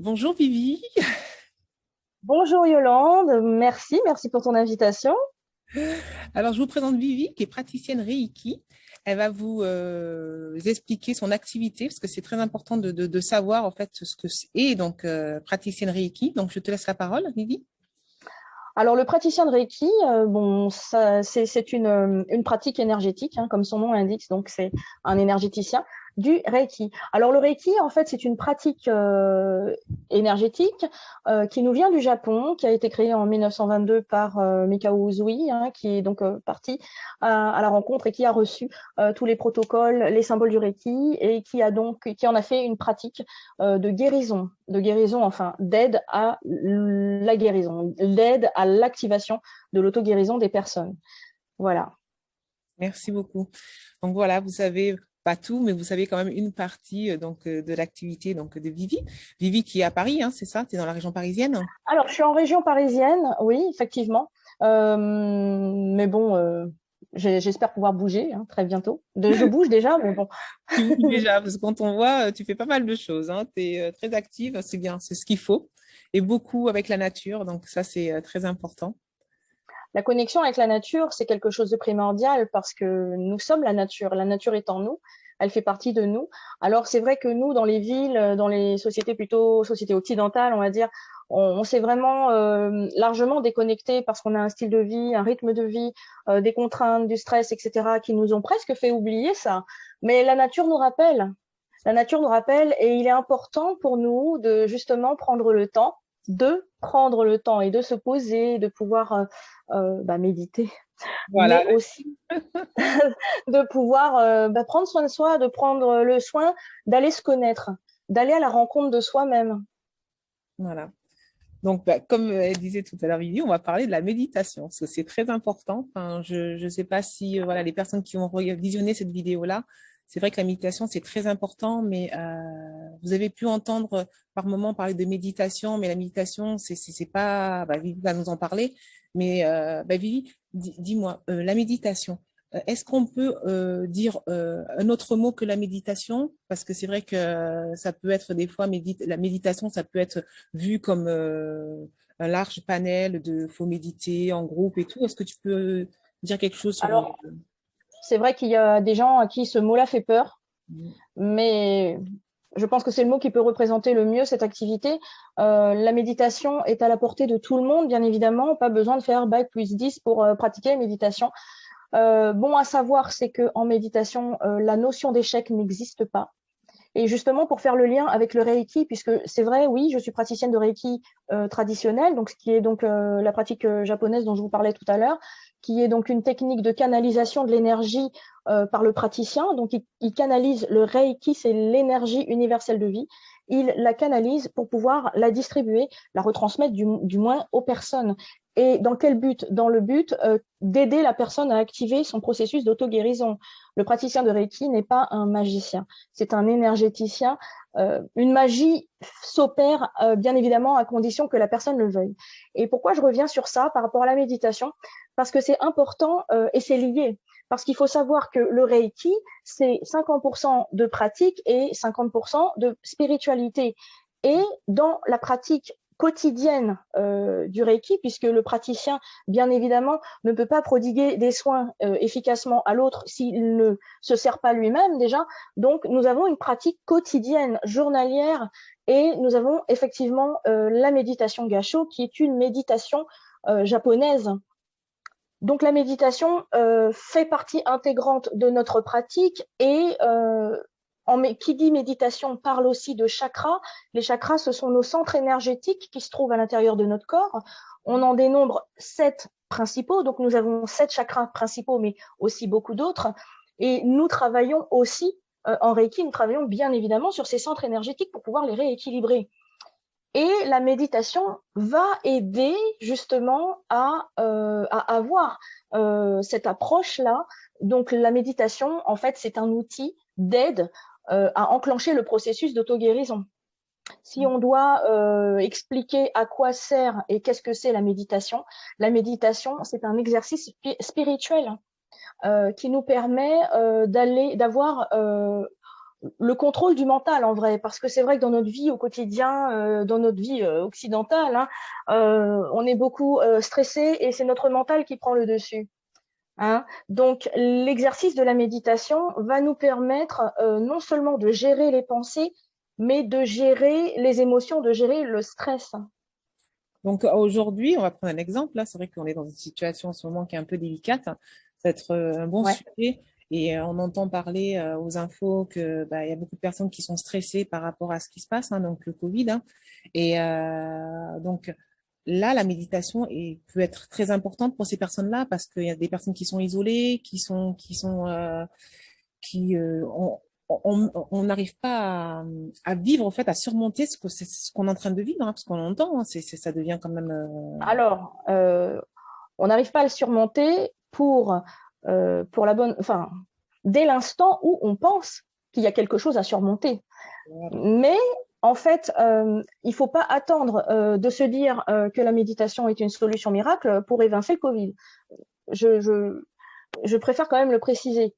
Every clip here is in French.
Bonjour Vivi. Bonjour Yolande, merci pour ton invitation. Alors je vous présente Vivi qui est praticienne Reiki. Elle va vous expliquer son activité parce que c'est très important de savoir en fait ce que c'est donc praticienne Reiki. Donc je te laisse la parole Vivi. Alors le praticien de Reiki, bon, c'est une pratique énergétique, hein, comme son nom l'indique, donc c'est un énergéticien du Reiki. Alors le Reiki, en fait, c'est une pratique énergétique qui nous vient du Japon, qui a été créée en 1922 par Mikao Usui, hein, qui est donc parti à la rencontre et qui a reçu tous les protocoles, les symboles du Reiki et qui en a fait une pratique de guérison, enfin d'aide à la guérison, d'aide à l'activation de l'auto-guérison des personnes. Voilà. Merci beaucoup. Donc voilà, vous savez pas tout, mais vous savez quand même une partie de l'activité donc de Vivi. Vivi qui est à Paris, hein, c'est ça? Tu es dans la région parisienne? Alors, je suis en région parisienne, oui, effectivement. Mais bon, j'espère pouvoir bouger hein, très bientôt. Je bouge déjà, mais bon. Tu bouges déjà, parce que quand on voit, tu fais pas mal de choses, hein. Tu es très active, c'est bien, c'est ce qu'il faut. Et beaucoup avec la nature, donc ça, c'est très important. La connexion avec la nature, c'est quelque chose de primordial parce que nous sommes la nature est en nous, elle fait partie de nous. Alors c'est vrai que nous, dans les villes, dans les sociétés plutôt sociétés occidentales, on va dire, on s'est vraiment largement déconnecté parce qu'on a un style de vie, un rythme de vie, des contraintes, du stress, etc., qui nous ont presque fait oublier ça. Mais la nature nous rappelle. La nature nous rappelle et il est important pour nous de justement prendre le temps et de se poser, de pouvoir méditer, Voilà. mais aussi de pouvoir prendre soin de soi, de prendre le soin d'aller se connaître, d'aller à la rencontre de soi-même. Voilà. Donc, comme elle disait tout à l'heure, Vivi, on va parler de la méditation, parce que c'est très important. Enfin, je ne sais pas si voilà, les personnes qui ont visionné cette vidéo-là, c'est vrai que la méditation, c'est très important, mais vous avez pu entendre par moments parler de méditation, mais la méditation, c'est pas... Vivi va nous en parler, mais Vivi, dis-moi, la méditation, est-ce qu'on peut dire un autre mot que la méditation? Parce que c'est vrai que ça peut être des fois, la méditation, ça peut être vu comme un large panel de faut méditer en groupe et tout. Est-ce que tu peux dire quelque chose sur... Alors, c'est vrai qu'il y a des gens à qui ce mot-là fait peur, mais je pense que c'est le mot qui peut représenter le mieux cette activité. La méditation est à la portée de tout le monde, bien évidemment. Pas besoin de faire bac plus 10 pour pratiquer la méditation. Bon à savoir, c'est que en méditation, la notion d'échec n'existe pas. Et justement, pour faire le lien avec le Reiki, puisque c'est vrai, oui, je suis praticienne de Reiki traditionnelle, donc ce qui est donc la pratique japonaise dont je vous parlais tout à l'heure, qui est donc une technique de canalisation de l'énergie par le praticien. Donc, il canalise le Reiki, c'est l'énergie universelle de vie. Il la canalise pour pouvoir la distribuer, la retransmettre du moins aux personnes. Et dans quel but? Dans le but d'aider la personne à activer son processus d'auto-guérison. Le praticien de Reiki n'est pas un magicien, c'est un énergéticien. Une magie s'opère bien évidemment à condition que la personne le veuille. Et pourquoi je reviens sur ça par rapport à la méditation? Parce que c'est important et c'est lié. Parce qu'il faut savoir que le Reiki, c'est 50% de pratique et 50% de spiritualité. Et dans la pratique quotidienne du Reiki, puisque le praticien, bien évidemment, ne peut pas prodiguer des soins efficacement à l'autre s'il ne se sert pas lui-même déjà. Donc, nous avons une pratique quotidienne, journalière, et nous avons effectivement la méditation Gassho, qui est une méditation japonaise. Donc, la méditation fait partie intégrante de notre pratique et qui dit méditation parle aussi de chakras. Les chakras, ce sont nos centres énergétiques qui se trouvent à l'intérieur de notre corps. On en dénombre 7 principaux, donc nous avons 7 chakras principaux, mais aussi beaucoup d'autres. Et nous travaillons aussi, en Reiki, nous travaillons bien évidemment sur ces centres énergétiques pour pouvoir les rééquilibrer. Et la méditation va aider justement à avoir cette approche-là. Donc la méditation, en fait, c'est un outil d'aide à enclencher le processus d'auto-guérison. Si on doit expliquer à quoi sert et qu'est-ce que c'est la méditation, c'est un exercice spirituel qui nous permet d'avoir le contrôle du mental en vrai, parce que c'est vrai que dans notre vie au quotidien, dans notre vie occidentale, hein, on est beaucoup stressé et c'est notre mental qui prend le dessus. Hein. Donc, l'exercice de la méditation va nous permettre non seulement de gérer les pensées, mais de gérer les émotions, de gérer le stress. Donc aujourd'hui, on va prendre un exemple. Là, c'est vrai qu'on est dans une situation en ce moment qui est un peu délicate. Ça va être un bon Ouais. sujet. Et on entend parler aux infos que bah, il y a beaucoup de personnes qui sont stressées par rapport à ce qui se passe, hein, donc le Covid. Hein. Et donc là, la méditation peut être très importante pour ces personnes-là parce qu'il y a des personnes qui sont isolées, qui on n'arrive pas à vivre, en fait, à surmonter ce qu'on est en train de vivre, hein, parce qu'on entend, hein, ça devient quand même. Alors, on n'arrive pas à le surmonter pour la bonne, enfin, dès l'instant où on pense qu'il y a quelque chose à surmonter. Voilà. Mais en fait, il ne faut pas attendre de se dire que la méditation est une solution miracle pour évincer le Covid. Je préfère quand même le préciser.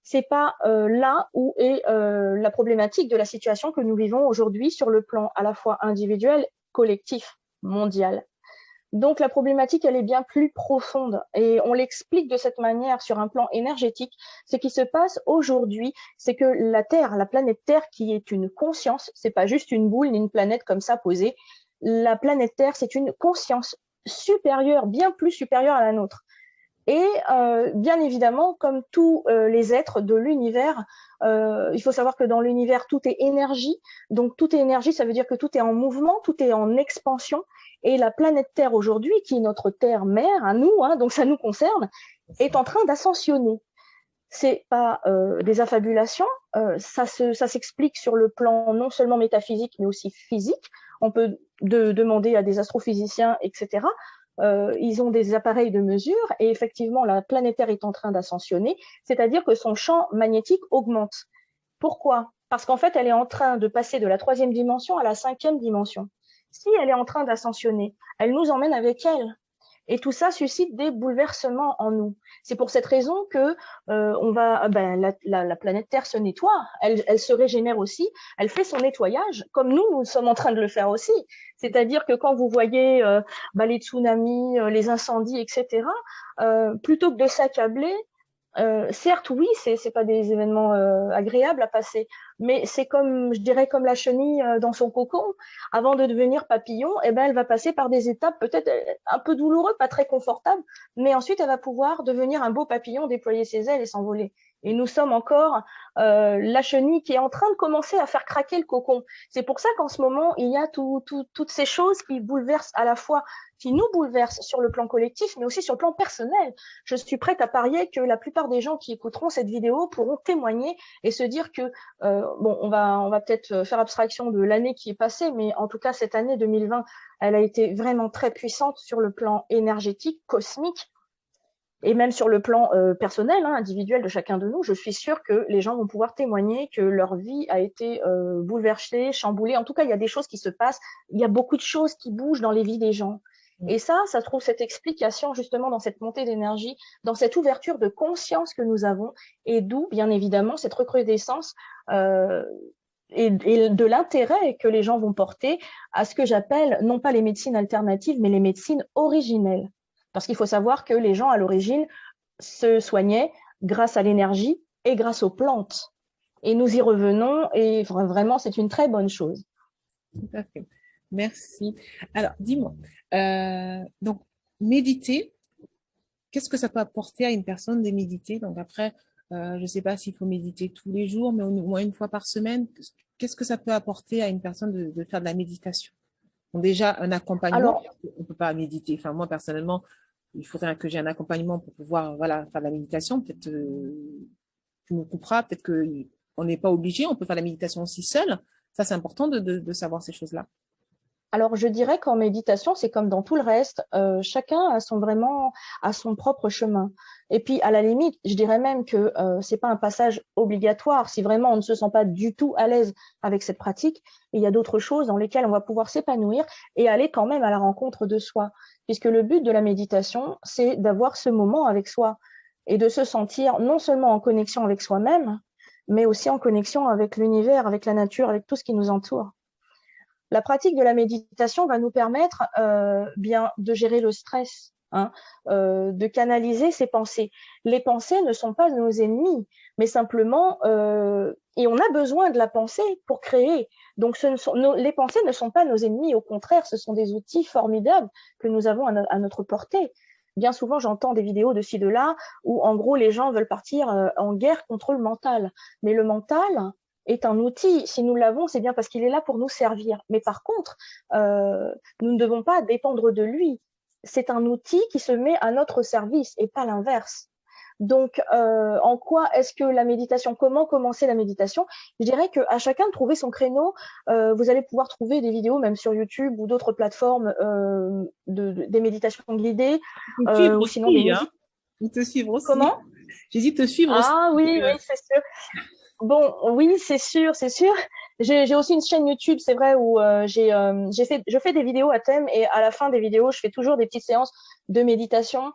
C'est pas là où est la problématique de la situation que nous vivons aujourd'hui sur le plan à la fois individuel, collectif, mondial. Donc la problématique, elle est bien plus profonde et on l'explique de cette manière sur un plan énergétique. Ce qui se passe aujourd'hui, c'est que la Terre, la planète Terre, qui est une conscience, c'est pas juste une boule ni une planète comme ça posée. La planète Terre, c'est une conscience supérieure, bien plus supérieure à la nôtre. Et bien évidemment, comme tous les êtres de l'univers, il faut savoir que dans l'univers, tout est énergie. Donc, tout est énergie, ça veut dire que tout est en mouvement, tout est en expansion. Et la planète Terre aujourd'hui, qui est notre Terre-mère, à nous, hein, donc ça nous concerne, est en train d'ascensionner. C'est pas des affabulations, ça s'explique sur le plan non seulement métaphysique, mais aussi physique. On peut demander à des astrophysiciens, etc. Ils ont des appareils de mesure et effectivement, la planète Terre est en train d'ascensionner, c'est-à-dire que son champ magnétique augmente. Pourquoi? Parce qu'en fait, elle est en train de passer de la 3e dimension à la 5e dimension. Si elle est en train d'ascensionner, elle nous emmène avec elle. Et tout ça suscite des bouleversements en nous. C'est pour cette raison que la planète Terre se nettoie, elle se régénère aussi, elle fait son nettoyage, comme nous sommes en train de le faire aussi. C'est-à-dire que quand vous voyez les tsunamis, les incendies, etc., plutôt que de s'accabler, certes, oui, c'est pas des événements agréables à passer, mais c'est comme, je dirais, comme la chenille dans son cocon. Avant de devenir papillon, eh ben, elle va passer par des étapes peut-être un peu douloureuses, pas très confortables, mais ensuite elle va pouvoir devenir un beau papillon, déployer ses ailes et s'envoler. Et nous sommes encore la chenille qui est en train de commencer à faire craquer le cocon. C'est pour ça qu'en ce moment, il y a toutes ces choses qui bouleversent à la fois, qui nous bouleversent sur le plan collectif, mais aussi sur le plan personnel. Je suis prête à parier que la plupart des gens qui écouteront cette vidéo pourront témoigner et se dire que, on va peut-être faire abstraction de l'année qui est passée, mais en tout cas, cette année 2020, elle a été vraiment très puissante sur le plan énergétique, cosmique, et même sur le plan personnel, hein, individuel de chacun de nous. Je suis sûre que les gens vont pouvoir témoigner que leur vie a été bouleversée, chamboulée. En tout cas, il y a des choses qui se passent. Il y a beaucoup de choses qui bougent dans les vies des gens. Et ça trouve cette explication justement dans cette montée d'énergie, dans cette ouverture de conscience que nous avons, et d'où, bien évidemment, cette recrudescence et de l'intérêt que les gens vont porter à ce que j'appelle, non pas les médecines alternatives, mais les médecines originelles. Parce qu'il faut savoir que les gens, à l'origine, se soignaient grâce à l'énergie et grâce aux plantes. Et nous y revenons, et vraiment, c'est une très bonne chose. Tout à fait. Merci. Alors, dis-moi, donc, méditer, qu'est-ce que ça peut apporter à une personne de méditer? Donc, après, je ne sais pas s'il faut méditer tous les jours, mais au moins une fois par semaine. Qu'est-ce que ça peut apporter à une personne de faire de la méditation? Bon, déjà, un accompagnement, Alors, on ne peut pas méditer. Enfin, moi, personnellement, il faudrait que j'ai un accompagnement pour pouvoir voilà, faire de la méditation. Peut-être tu me couperas, peut-être qu'on n'est pas obligé, on peut faire la méditation aussi seul. Ça, c'est important de savoir ces choses-là. Alors, je dirais qu'en méditation, c'est comme dans tout le reste, chacun a son propre chemin. Et puis, à la limite, je dirais même que c'est pas un passage obligatoire. Si vraiment on ne se sent pas du tout à l'aise avec cette pratique, il y a d'autres choses dans lesquelles on va pouvoir s'épanouir et aller quand même à la rencontre de soi. Puisque le but de la méditation, c'est d'avoir ce moment avec soi et de se sentir non seulement en connexion avec soi-même, mais aussi en connexion avec l'univers, avec la nature, avec tout ce qui nous entoure. La pratique de la méditation va nous permettre bien de gérer le stress, hein, de canaliser ses pensées. Les pensées ne sont pas nos ennemis, mais simplement, et on a besoin de la pensée pour créer. Donc, les pensées ne sont pas nos ennemis, au contraire, ce sont des outils formidables que nous avons à notre portée. Bien souvent, j'entends des vidéos de ci, de là, où en gros, les gens veulent partir en guerre contre le mental. Mais le mental est un outil. Si nous l'avons, c'est bien parce qu'il est là pour nous servir. Mais par contre, nous ne devons pas dépendre de lui. C'est un outil qui se met à notre service et pas l'inverse. Donc, en quoi est-ce que la méditation, comment commencer la méditation? Je dirais qu'à chacun de trouver son créneau. Vous allez pouvoir trouver des vidéos même sur YouTube ou d'autres plateformes des méditations guidées ou sinon des musiques. Ou te suivre aussi. Comment? J'ai dit te suivre aussi. Ah oui, oui, c'est sûr. Bon, oui, c'est sûr, c'est sûr. J'ai aussi une chaîne YouTube, c'est vrai, où je fais des vidéos à thème et à la fin des vidéos, je fais toujours des petites séances de méditation.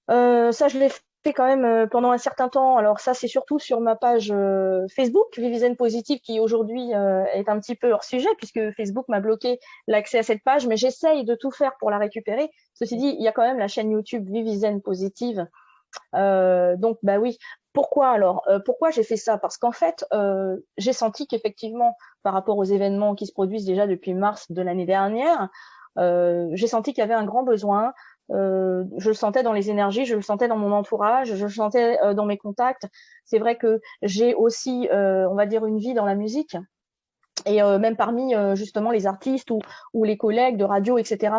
Ça, je l'ai fait quand même pendant un certain temps. Alors ça, c'est surtout sur ma page Facebook, Vivizen Positive, qui aujourd'hui est un petit peu hors sujet puisque Facebook m'a bloqué l'accès à cette page, mais j'essaye de tout faire pour la récupérer. Ceci dit, il y a quand même la chaîne YouTube Vivizen Positive. Donc, bah oui. Pourquoi alors pourquoi j'ai fait ça? Parce qu'en fait, j'ai senti qu'effectivement, par rapport aux événements qui se produisent déjà depuis mars de l'année dernière, j'ai senti qu'il y avait un grand besoin. Je le sentais dans les énergies, je le sentais dans mon entourage, je le sentais dans mes contacts. C'est vrai que j'ai aussi, on va dire, une vie dans la musique. Et même parmi justement les artistes ou les collègues de radio, etc.,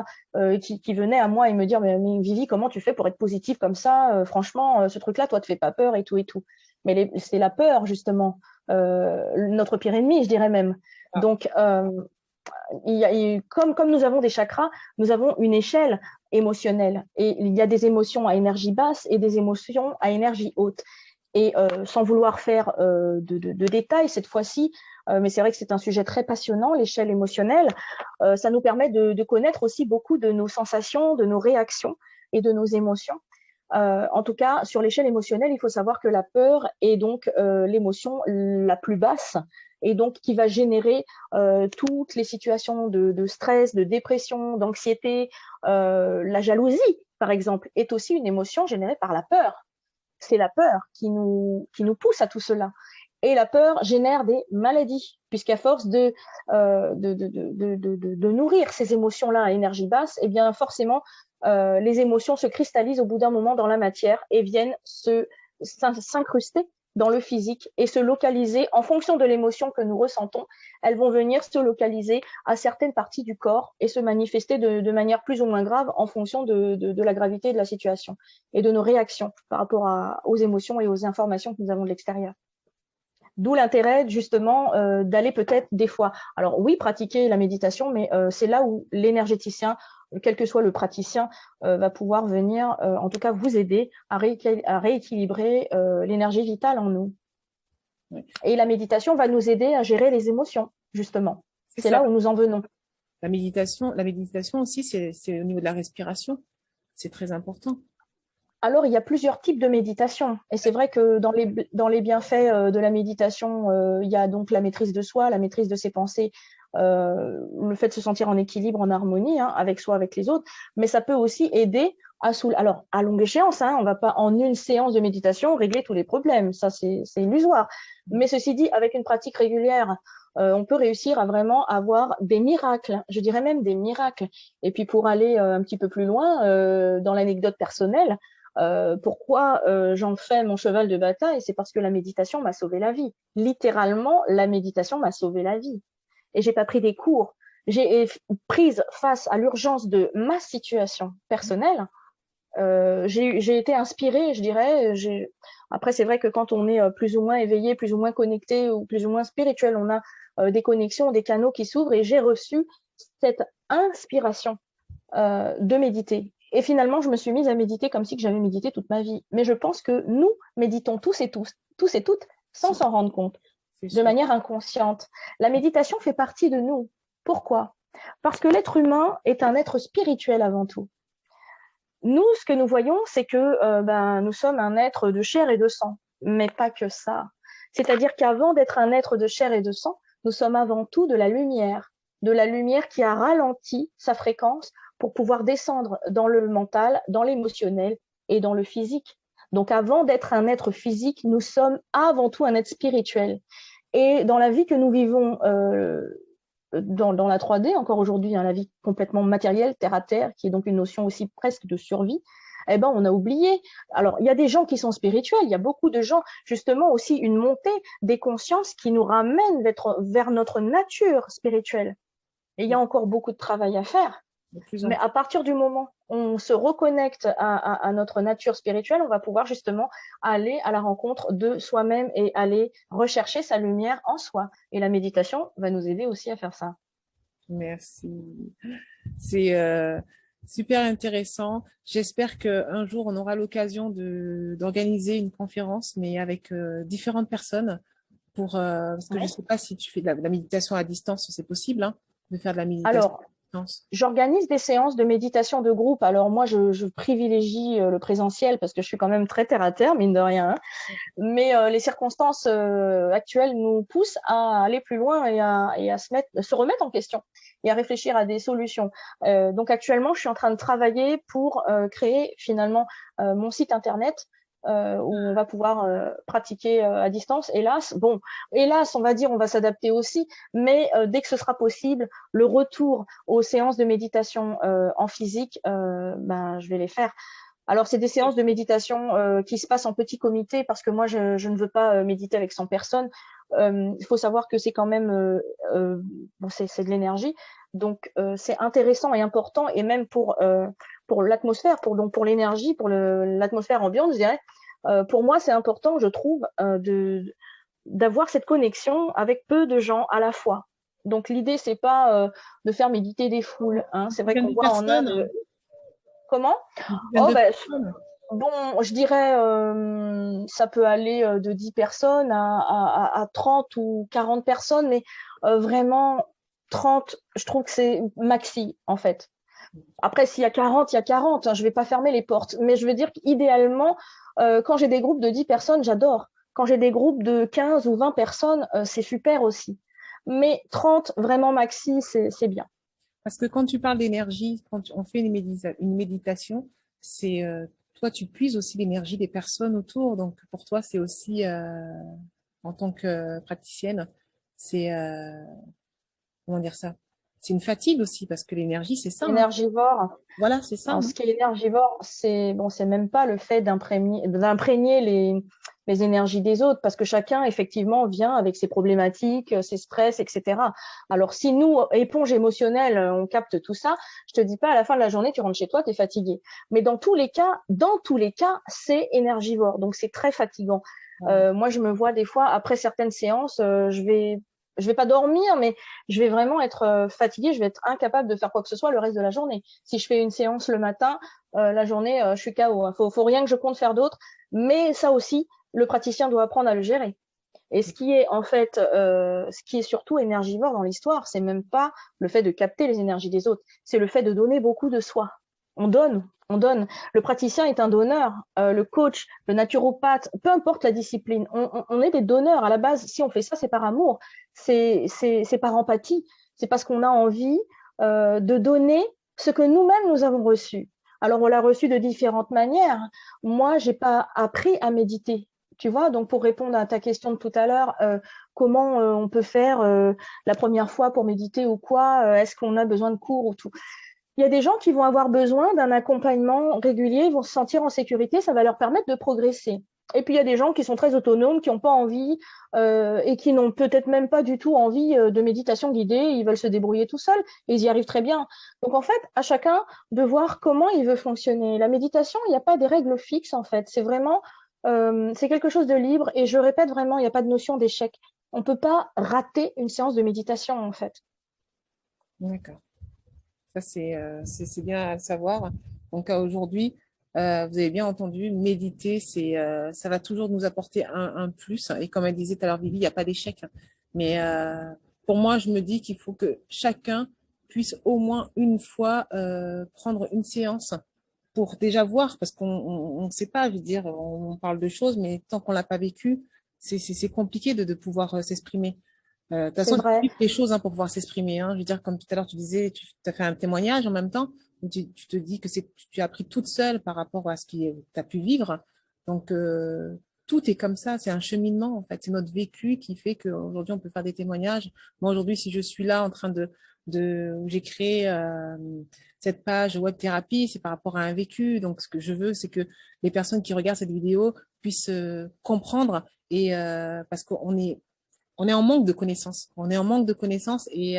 qui venaient à moi et me dire mais Vivi, comment tu fais pour être positive comme ça? Franchement, ce truc-là, toi, te fait pas peur et tout et tout. Mais c'est la peur justement, notre pire ennemi, je dirais même. Ah. Donc, comme nous avons des chakras, nous avons une échelle émotionnelle et il y a des émotions à énergie basse et des émotions à énergie haute. Et sans vouloir faire de détails cette fois-ci, mais c'est vrai que c'est un sujet très passionnant, l'échelle émotionnelle. Ça nous permet de connaître aussi beaucoup de nos sensations, de nos réactions et de nos émotions. En tout cas, sur l'échelle émotionnelle, il faut savoir que la peur est donc l'émotion la plus basse et donc qui va générer toutes les situations de stress, de dépression, d'anxiété. La jalousie, par exemple, est aussi une émotion générée par la peur. C'est la peur qui nous pousse à tout cela. Et la peur génère des maladies, puisqu'à force de nourrir ces émotions-là à énergie basse, eh bien forcément, les émotions se cristallisent au bout d'un moment dans la matière et viennent s'incruster dans le physique et se localiser en fonction de l'émotion que nous ressentons. Elles vont venir se localiser à certaines parties du corps et se manifester de manière plus ou moins grave en fonction de la gravité de la situation et de nos réactions par rapport aux émotions et aux informations que nous avons de l'extérieur. D'où l'intérêt justement d'aller peut-être des fois, alors oui, pratiquer la méditation, mais c'est là où l'énergéticien, quel que soit le praticien, va pouvoir venir, en tout cas vous aider à rééquilibrer l'énergie vitale en nous. Oui. Et la méditation va nous aider à gérer les émotions, justement. C'est là où nous en venons. La méditation aussi, c'est au niveau de la respiration. C'est très important. Alors, il y a plusieurs types de méditation. Et c'est vrai que dans les bienfaits de la méditation, il y a donc la maîtrise de soi, la maîtrise de ses pensées, le fait de se sentir en équilibre, en harmonie, hein, avec soi, avec les autres. Mais ça peut aussi aider alors, à longue échéance, hein, on ne va pas en une séance de méditation régler tous les problèmes. Ça, c'est illusoire. Mais ceci dit, avec une pratique régulière, on peut réussir à vraiment avoir des miracles, je dirais même des miracles. Et puis, pour aller un petit peu plus loin, dans l'anecdote personnelle, pourquoi j'en fais mon cheval de bataille? C'est parce que la méditation m'a sauvé la vie. Littéralement, la méditation m'a sauvé la vie. Et j'ai pas pris des cours. J'ai prise face à l'urgence de ma situation personnelle. J'ai été inspirée, je dirais. Après, c'est vrai que quand on est plus ou moins éveillé, plus ou moins connecté ou plus ou moins spirituel, on a des connexions, des canaux qui s'ouvrent et j'ai reçu cette inspiration de méditer. Et finalement, je me suis mise à méditer comme si j'avais médité toute ma vie. Mais je pense que nous méditons tous et toutes, sans s'en rendre compte, de manière inconsciente. La méditation fait partie de nous. Pourquoi? Parce que l'être humain est un être spirituel avant tout. Nous, ce que nous voyons, c'est que nous sommes un être de chair et de sang, mais pas que ça. C'est-à-dire qu'avant d'être un être de chair et de sang, nous sommes avant tout de la lumière qui a ralenti sa fréquence pour pouvoir descendre dans le mental, dans l'émotionnel et dans le physique. Donc avant d'être un être physique, nous sommes avant tout un être spirituel. Et dans la vie que nous vivons dans la 3D, encore aujourd'hui, hein, la vie complètement matérielle, terre à terre, qui est donc une notion aussi presque de survie, eh ben, on a oublié. Alors, il y a des gens qui sont spirituels, il y a beaucoup de gens, justement, aussi une montée des consciences qui nous ramènent vers notre nature spirituelle. Et il y a encore beaucoup de travail à faire. Mais à partir du moment où on se reconnecte à notre nature spirituelle, on va pouvoir justement aller à la rencontre de soi-même et aller rechercher sa lumière en soi. Et la méditation va nous aider aussi à faire ça. Merci. C'est super intéressant. J'espère qu'un jour, on aura l'occasion d'organiser une conférence, mais avec différentes personnes parce que je ne sais pas si tu fais de la méditation à distance, c'est possible, hein, de faire de la méditation Alors, à distance. j'organise des séances de méditation de groupe. Alors moi, je privilégie le présentiel parce que je suis quand même très terre à terre, mine de rien. Hein. Mais les circonstances actuelles nous poussent à aller plus loin et à se remettre en question et à réfléchir à des solutions. Donc actuellement, je suis en train de travailler pour créer finalement mon site internet où on va pouvoir pratiquer à distance. Hélas, on va dire, on va s'adapter aussi, mais dès que ce sera possible, le retour aux séances de méditation en physique, je vais les faire. Alors, c'est des séances de méditation qui se passent en petit comité parce que moi, je ne veux pas méditer avec 100 personnes. Il faut savoir que c'est quand même, c'est de l'énergie. Donc, c'est intéressant et important. Et même pour l'atmosphère, pour l'énergie, pour l'atmosphère ambiante, je dirais, pour moi, c'est important, je trouve, d'avoir cette connexion avec peu de gens à la fois. Donc, l'idée, c'est pas de faire méditer des foules. Hein. C'est vrai qu'on voit en Inde… Comment? Oh, bon, je dirais, ça peut aller de 10 personnes à 30 ou 40 personnes, mais vraiment, 30, je trouve que c'est maxi, en fait. Après, s'il y a 40, il y a 40, hein, je vais pas fermer les portes. Mais je veux dire qu'idéalement, quand j'ai des groupes de 10 personnes, j'adore. Quand j'ai des groupes de 15 ou 20 personnes, c'est super aussi. Mais 30, vraiment maxi, c'est bien. Parce que quand tu parles d'énergie, quand on fait une méditation, c'est toi, tu puises aussi l'énergie des personnes autour. Donc, pour toi, c'est aussi, en tant que praticienne, c'est, comment dire ça? C'est une fatigue aussi, parce que l'énergie, c'est ça. Hein. Énergivore. Voilà, c'est ça. Alors, ce qui est énergivore, c'est même pas le fait d'imprégner les énergies des autres, parce que chacun, effectivement, vient avec ses problématiques, ses stress, etc. Alors, si nous, éponge émotionnelle, on capte tout ça, je te dis pas, à la fin de la journée, tu rentres chez toi, tu es fatigué. Mais dans tous les cas, c'est énergivore. Donc, c'est très fatigant. Moi, je me vois des fois, après certaines séances, je vais pas dormir, mais je vais vraiment être fatiguée, je vais être incapable de faire quoi que ce soit le reste de la journée. Si je fais une séance le matin, la journée, je suis KO. Hein. Faut rien que je compte faire d'autre. Mais ça aussi, le praticien doit apprendre à le gérer. Et ce qui est en fait, ce qui est surtout énergivore dans l'histoire, c'est même pas le fait de capter les énergies des autres, c'est le fait de donner beaucoup de soi. On donne, on donne. Le praticien est un donneur, le coach, le naturopathe, peu importe la discipline, on est des donneurs à la base. Si on fait ça, c'est par amour, c'est par empathie, c'est parce qu'on a envie de donner ce que nous-mêmes nous avons reçu. Alors on l'a reçu de différentes manières. Moi, j'ai pas appris à méditer. Tu vois, donc pour répondre à ta question de tout à l'heure, comment on peut faire la première fois pour méditer ou quoi, est-ce qu'on a besoin de cours ou tout. Il y a des gens qui vont avoir besoin d'un accompagnement régulier, ils vont se sentir en sécurité, ça va leur permettre de progresser. Et puis il y a des gens qui sont très autonomes, qui n'ont pas envie et qui n'ont peut-être même pas du tout envie de méditation guidée, ils veulent se débrouiller tout seuls et ils y arrivent très bien. Donc en fait, à chacun de voir comment il veut fonctionner. La méditation, il n'y a pas des règles fixes en fait, c'est vraiment c'est quelque chose de libre et je répète vraiment, il n'y a pas de notion d'échec. On ne peut pas rater une séance de méditation en fait. D'accord. Ça, c'est bien à le savoir. Donc, aujourd'hui, vous avez bien entendu, méditer, ça va toujours nous apporter un plus. Et comme elle disait tout à l'heure, Vivi, il n'y a pas d'échec. Mais pour moi, je me dis qu'il faut que chacun puisse au moins une fois prendre une séance pour déjà voir, parce qu'on ne sait pas, je veux dire, on parle de choses, mais tant qu'on l'a pas vécu, c'est compliqué de pouvoir s'exprimer. De toute C'est façon, vrai. il faut des choses, hein, pour pouvoir s'exprimer, hein. Je veux dire, comme tout à l'heure, tu disais, tu as fait un témoignage en même temps, où tu te dis que tu as appris toute seule par rapport à ce que tu as pu vivre. Donc, tout est comme ça, c'est un cheminement, en fait. C'est notre vécu qui fait qu'aujourd'hui, on peut faire des témoignages. Moi, aujourd'hui, si je suis là en train où j'ai créé cette page web thérapie, c'est par rapport à un vécu. Donc, ce que je veux, c'est que les personnes qui regardent cette vidéo puissent comprendre et parce qu'on est en manque de connaissances. On est en manque de connaissances et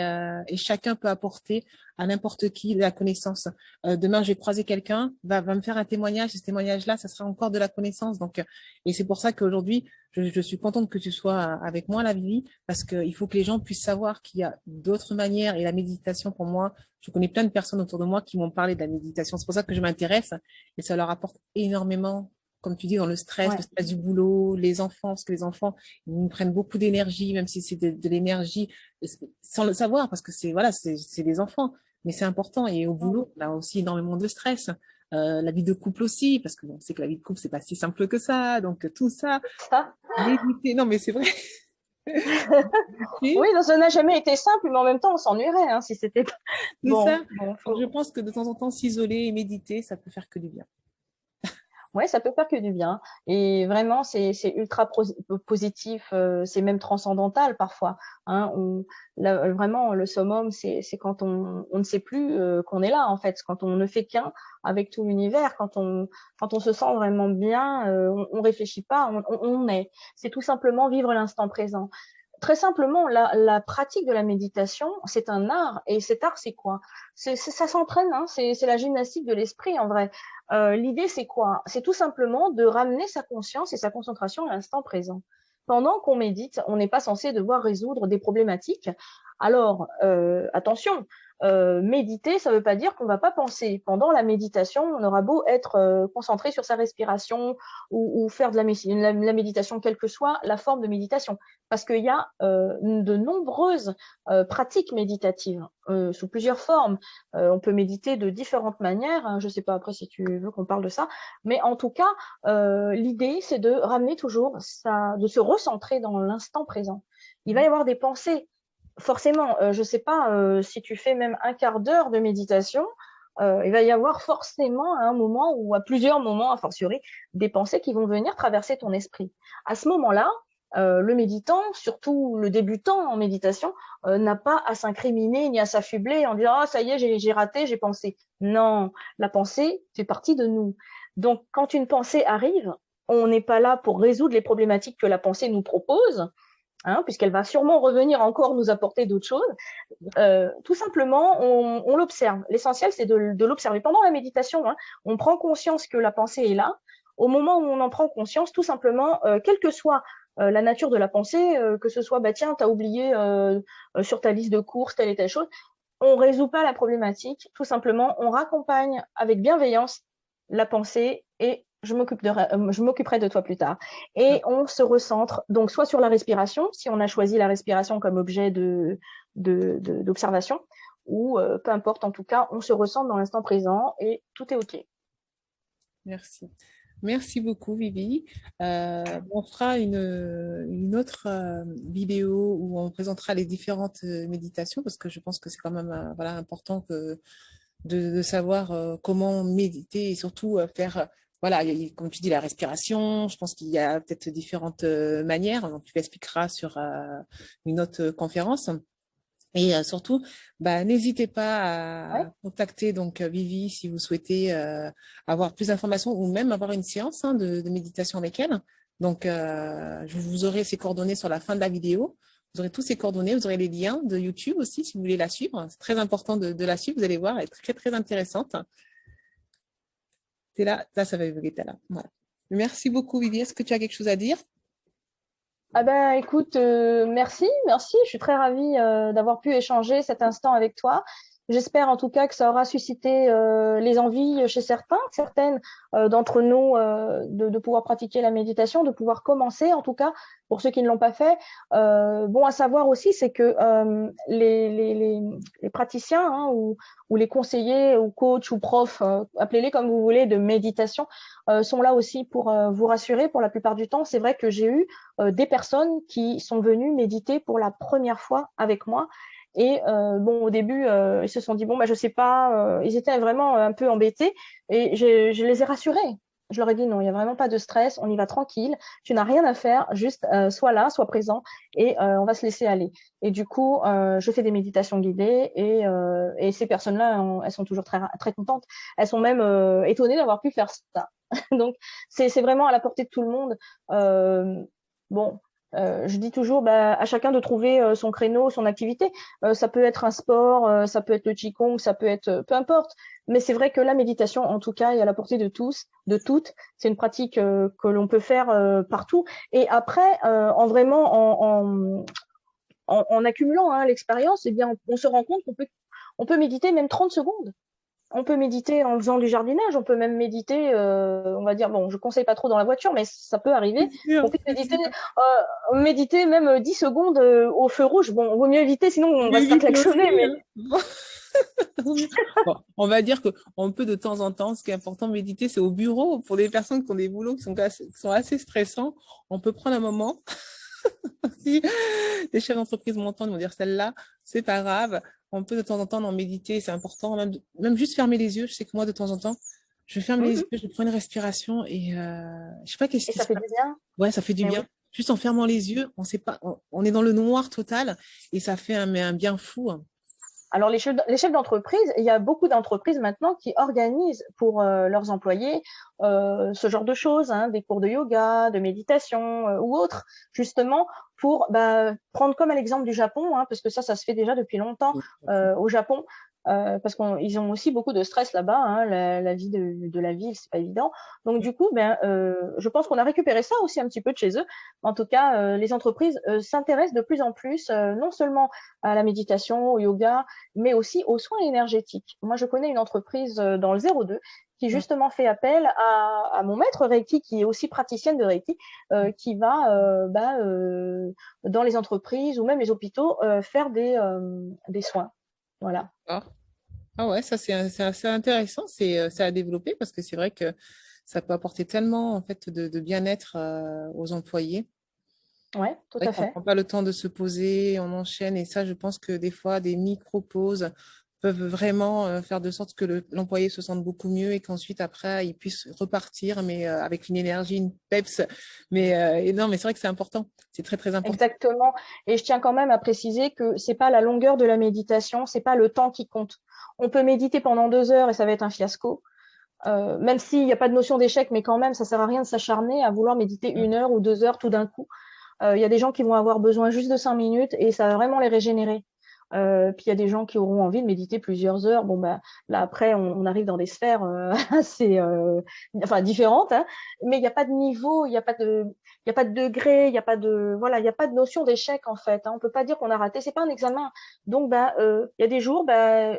chacun peut apporter à n'importe qui de la connaissance. Demain, je vais croiser quelqu'un, va me faire un témoignage. Et ce témoignage-là, ça sera encore de la connaissance. Donc, et c'est pour ça qu'aujourd'hui, je suis contente que tu sois avec moi, la Vivi, parce qu'il faut que les gens puissent savoir qu'il y a d'autres manières. Et la méditation, pour moi, je connais plein de personnes autour de moi qui m'ont parlé de la méditation. C'est pour ça que je m'intéresse et ça leur apporte énormément, comme tu dis, dans le Ouais. stress du boulot, les enfants, parce que les enfants, ils nous prennent beaucoup d'énergie, même si c'est de l'énergie sans le savoir, parce que voilà, c'est des enfants, mais c'est important. Et au boulot, on a aussi énormément de stress. La vie de couple aussi, parce que on sait que la vie de couple, c'est pas si simple que ça. Donc tout ça, Ça. méditer, non, mais c'est vrai. Oui, Méditer, non, ça n'a jamais été simple, mais en même temps, on s'ennuierait hein, si c'était pas. c'est ça. Bon, Donc je pense que de temps en temps, s'isoler et méditer, ça peut faire que du bien. ouais, ça peut faire que du bien. Et vraiment, c'est ultra positif, c'est même transcendantal parfois. Hein. Vraiment, le summum, c'est quand on ne sait plus qu'on est là, en fait, quand on ne fait qu'un avec tout l'univers, quand on se sent vraiment bien, on réfléchit pas, on est. C'est tout simplement vivre l'instant présent. Très simplement, la pratique de la méditation, c'est un art. Et cet art, c'est quoi? Ça s'entraîne, hein, c'est la gymnastique de l'esprit, en vrai. L'idée, c'est quoi? C'est tout simplement de ramener sa conscience et sa concentration à l'instant présent. Pendant qu'on médite, on n'est pas censé devoir résoudre des problématiques. Alors, attention, méditer, ça ne veut pas dire qu'on ne va pas penser. Pendant la méditation, on aura beau être concentré sur sa respiration ou faire de la méditation, quelle que soit la forme de méditation. Parce qu'il y a de nombreuses pratiques méditatives sous plusieurs formes. On peut méditer de différentes manières. Hein, je ne sais pas après si tu veux qu'on parle de ça. Mais en tout cas, l'idée, c'est de ramener toujours de se recentrer dans l'instant présent. Il va y avoir des pensées. Forcément, je ne sais pas si tu fais même un quart d'heure de méditation, il va y avoir forcément à un moment ou à plusieurs moments, a fortiori, des pensées qui vont venir traverser ton esprit. À ce moment-là, le méditant, surtout le débutant en méditation, n'a pas à s'incriminer ni à s'affubler en disant « Ah, ça y est, j'ai raté, j'ai pensé ». Non, la pensée fait partie de nous. Donc, quand une pensée arrive, on n'est pas là pour résoudre les problématiques que la pensée nous propose, hein, puisqu'elle va sûrement revenir encore nous apporter d'autres choses. Tout simplement, on l'observe. L'essentiel, c'est de l'observer. Pendant la méditation, hein, on prend conscience que la pensée est là. Au moment où on en prend conscience, tout simplement, quelle que soit la nature de la pensée, que ce soit, bah, tiens, tu as oublié sur ta liste de courses telle et telle chose, on ne résout pas la problématique. Tout simplement, on raccompagne avec bienveillance la pensée et je m'occuperai de toi plus tard. Et on se recentre donc soit sur la respiration, si on a choisi la respiration comme objet d'observation, ou peu importe, en tout cas, on se recentre dans l'instant présent et tout est OK. Merci. Merci beaucoup, Vivi. On fera une autre vidéo où on présentera les différentes méditations parce que je pense que c'est quand même voilà, important de savoir comment méditer et surtout faire, voilà, comme tu dis, la respiration. Je pense qu'il y a peut-être différentes manières. Donc, tu l'expliqueras sur une autre conférence. Et surtout, bah, n'hésitez pas Ouais. à contacter donc Vivi si vous souhaitez avoir plus d'informations ou même avoir une séance hein, de méditation avec elle. Donc, vous aurez ses coordonnées sur la fin de la vidéo. Vous aurez tous ses coordonnées, vous aurez les liens de YouTube aussi si vous voulez la suivre. C'est très important de la suivre, vous allez voir, elle est très, très intéressante. C'est là, ça va évoluer, t'es là. Voilà. Merci beaucoup, Vivi. Est-ce que tu as quelque chose à dire? Ah ben, écoute, merci. Je suis très ravie d'avoir pu échanger cet instant avec toi. J'espère en tout cas que ça aura suscité les envies chez certaines d'entre nous de pouvoir pratiquer la méditation, de pouvoir commencer en tout cas pour ceux qui ne l'ont pas fait. Bon à savoir aussi, c'est que les praticiens hein, ou les conseillers ou coachs ou profs, appelez-les comme vous voulez, de méditation, sont là aussi pour vous rassurer. Pour la plupart du temps, c'est vrai que j'ai eu des personnes qui sont venues méditer pour la première fois avec moi. Et bon, au début, ils se sont dit bon, bah je sais pas. Ils étaient vraiment un peu embêtés et je les ai rassurés. Je leur ai dit non, il n'y a vraiment pas de stress, on y va tranquille. Tu n'as rien à faire, juste sois là, sois présent et on va se laisser aller. Et du coup, je fais des méditations guidées et ces personnes-là, elles sont toujours très très contentes. Elles sont même étonnées d'avoir pu faire ça. Donc c'est vraiment à la portée de tout le monde. Bon, je dis toujours bah, à chacun de trouver son créneau, son activité. Ça peut être un sport, ça peut être le qigong, ça peut être peu importe. Mais c'est vrai que la méditation, en tout cas, est à la portée de tous, de toutes. C'est une pratique que l'on peut faire partout. Et après, en vraiment en accumulant hein, l'expérience, eh bien, on se rend compte on peut méditer même 30 secondes. On peut méditer en faisant du jardinage, on peut même méditer, on va dire, bon, je conseille pas trop dans la voiture, mais ça peut arriver. C'est sûr, On peut c'est sûr. méditer même 10 secondes au feu rouge. Bon, vaut mieux éviter, sinon on va se faire Évite aussi, klaxonner. Mais hein. Bon, on va dire qu'on peut de temps en temps, ce qui est important de méditer, c'est au bureau. Pour des personnes qui ont des boulots qui sont assez stressants, on peut prendre un moment. Si les chefs d'entreprise m'entendent, ils vont dire celle-là, c'est pas grave. On peut de temps en temps en méditer, c'est important. Même juste fermer les yeux. Je sais que moi, de temps en temps, je ferme les yeux, je prends une respiration et je sais pas qu'est-ce et qui ça se fait passe. du bien. Ouais, ça fait du Mais bien. oui. Juste en fermant les yeux, on sait pas, on est dans le noir total et ça fait un bien fou, hein. Alors, les chefs d'entreprise, il y a beaucoup d'entreprises maintenant qui organisent pour leurs employés ce genre de choses, hein, des cours de yoga, de méditation ou autres, justement pour bah, prendre comme à l'exemple du Japon, hein, parce que ça se fait déjà depuis longtemps au Japon, parce qu'ils ont aussi beaucoup de stress là-bas, hein, la vie de la ville, c'est pas évident. Donc du coup, ben, je pense qu'on a récupéré ça aussi un petit peu de chez eux. En tout cas, les entreprises s'intéressent de plus en plus, non seulement à la méditation, au yoga, mais aussi aux soins énergétiques. Moi, je connais une entreprise dans le 02 qui justement fait appel à mon maître Reiki, qui est aussi praticienne de Reiki, qui va dans les entreprises ou même les hôpitaux faire des soins. Voilà. Ah, ah ouais, ça c'est assez intéressant, c'est à développer parce que c'est vrai que ça peut apporter tellement en fait de bien-être aux employés. Ouais, tout C'est vrai à qu'on fait. prend pas le temps de se poser, on enchaîne et ça, je pense que des fois, des micro-pauses peuvent vraiment faire de sorte que l'employé se sente beaucoup mieux et qu'ensuite, après, il puisse repartir, mais avec une énergie, une peps. Mais et non, mais c'est vrai que c'est important. C'est très, très important. Exactement. Et je tiens quand même à préciser que c'est pas la longueur de la méditation, c'est pas le temps qui compte. On peut méditer pendant 2 heures et ça va être un fiasco. Même s'il n'y a pas de notion d'échec, mais quand même, ça sert à rien de s'acharner à vouloir méditer 1 heure ou 2 heures tout d'un coup. Il y a des gens qui vont avoir besoin juste de 5 minutes et ça va vraiment les régénérer. Puis il y a des gens qui auront envie de méditer plusieurs heures. Bon bah là après on arrive dans des sphères assez enfin différentes, hein, mais il n'y a pas de niveau, il y a pas de degré, il y a pas de voilà, il y a pas de notion d'échec en fait. Hein. On peut pas dire qu'on a raté, c'est pas un examen. Donc bah il y a des jours bah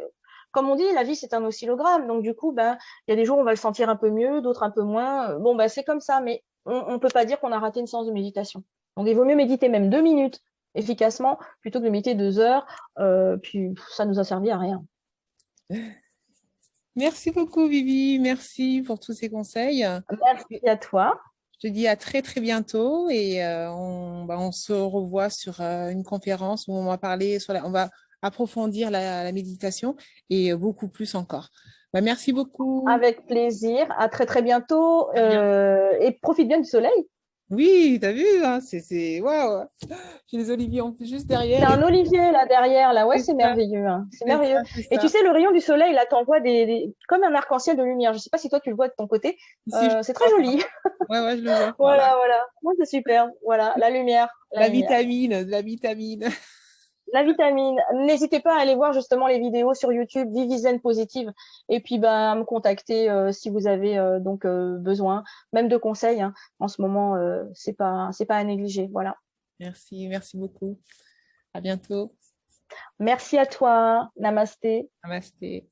comme on dit, la vie c'est un oscillogramme. Donc du coup bah il y a des jours où on va le sentir un peu mieux, d'autres un peu moins. Bon bah c'est comme ça, mais on peut pas dire qu'on a raté une séance de méditation. Donc il vaut mieux méditer même 2 minutes efficacement plutôt que de méditer 2 heures. Puis ça nous a servi à rien. Merci beaucoup, Vivi. Merci pour tous ces conseils. Merci à toi. Je te dis à très, très bientôt et on se revoit sur une conférence où on va parler on va approfondir la méditation et beaucoup plus encore. Bah, merci beaucoup. Avec plaisir. À très très bientôt. Et profite bien du soleil. Oui, t'as vu, hein, waouh. J'ai les oliviers en plus juste C'est derrière et un olivier là derrière. Là, ouais, c'est c'est ça, merveilleux. Hein. C'est c'est merveilleux. ça, c'est Et tu ça. sais, le rayon du soleil, là, t'envoie comme un arc-en-ciel de lumière. Je sais pas si toi tu le vois de ton côté. Ici, je le C'est très vois, moi. joli. Ouais, ouais, je le vois. Voilà. Voilà, voilà. Moi, c'est super. Voilà, la lumière, la La lumière. vitamine, la vitamine. La vitamine. N'hésitez pas à aller voir justement les vidéos sur YouTube Vivizen Positive et puis bah, à me contacter si vous avez donc besoin, même de conseils. Hein. En ce moment, c'est pas à négliger. Voilà. Merci, merci beaucoup. À bientôt. Merci à toi. Namasté. Namasté.